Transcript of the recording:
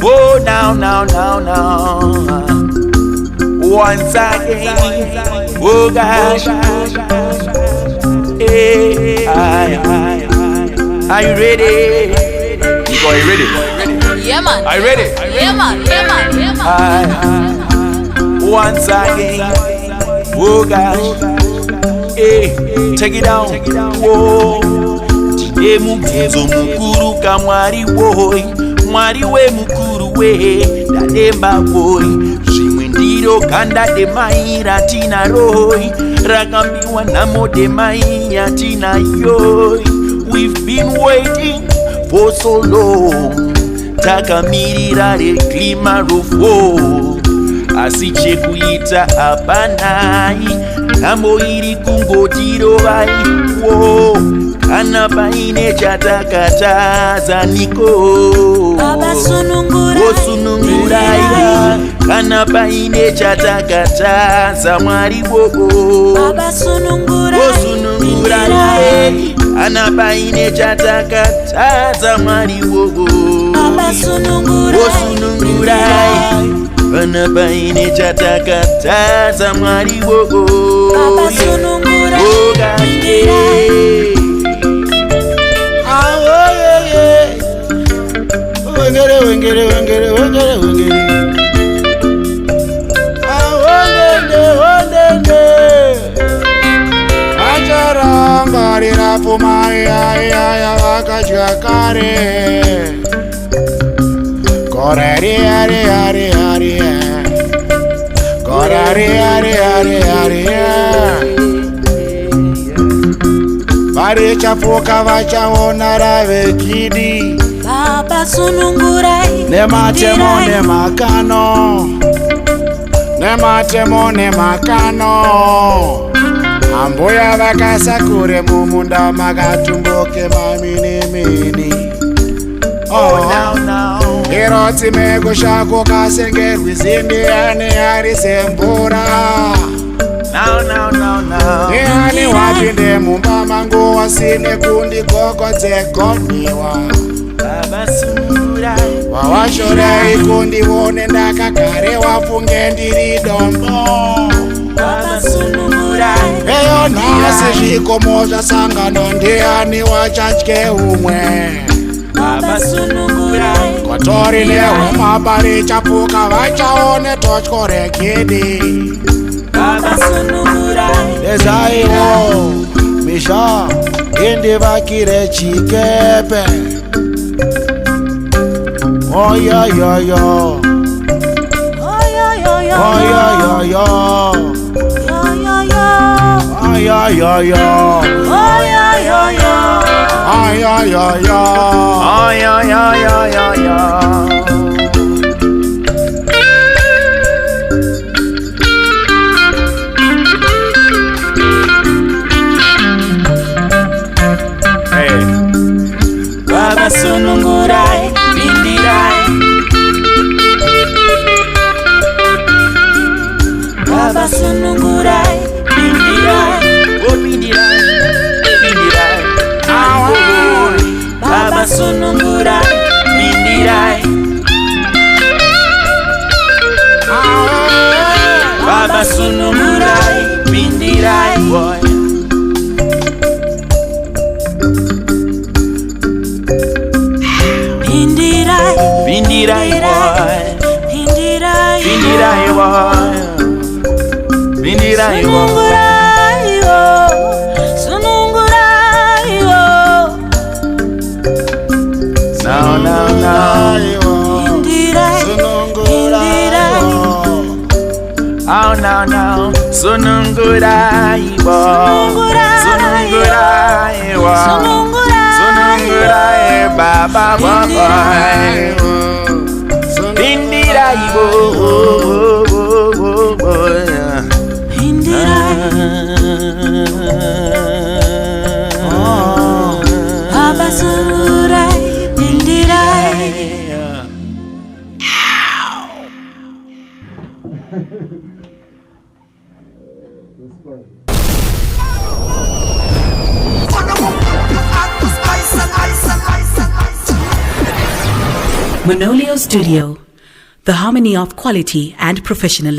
Oh, now. Once again, oh gosh. Hey, are you ready? You are you ready? Yeah, man. Are you ready? Yeah, man. Once again, oh gosh. Hey, take it down. Whoa. Mukundu mukuru kamwari boy. Mwari we mukuru we. Dademba boy. Shimwindiro kanda de maira tina roy. Rakambiwa namo de maia tina yoy. We've been waiting for so long. Takamirira re klima rufo. Asiche kuita abanai. Namo iri kungotiro vai. Whoa. Kana paine chatakataza niko Baba sunungurai Kana paine chatakataza mwari bobo Baba sunungurai Kana paine chatakataza mwari bobo Baba sunungurai Kana paine chatakataza mwari bobo Baba sunungurai Wengere. Acharanga rirapuma ya vakachakare. Korari. Varichafuka vachaona ravekidi. Baba sunungurai Nematemo nemakano Ambuya vakasakure mumunda makatumbuke mamini. Now. Iroti mekushako kasengerwi zindiyani arisembura. Now. Niani wapinde mumba mangu wasine kundi koko dzegoniwa. Baba sunungurai Wawashore kundi wone ndakagare wafunge ndiri dombo. Baba sunungurai Eyo nasi zvikomo zvasangana ndiani wachadye umwe. Baba sunungurai Kotori newe mabari chapuka vachaone totyo rekidi. Baba sunungurai Ezaiwo misha indi vakire chikepe. Oh yo. Hey. Baba sunungurai bindirai. Baba sunungurai bindirai. Oh bindirai. Baba sunungurai bindirai. Baba sunungurai bindirai boy. Bindirai boy. Sunungurai Now. Sunungurai Baba Bindirai Baba sunungurai bindirai. Manolio Studio, the harmony of quality and professionalism.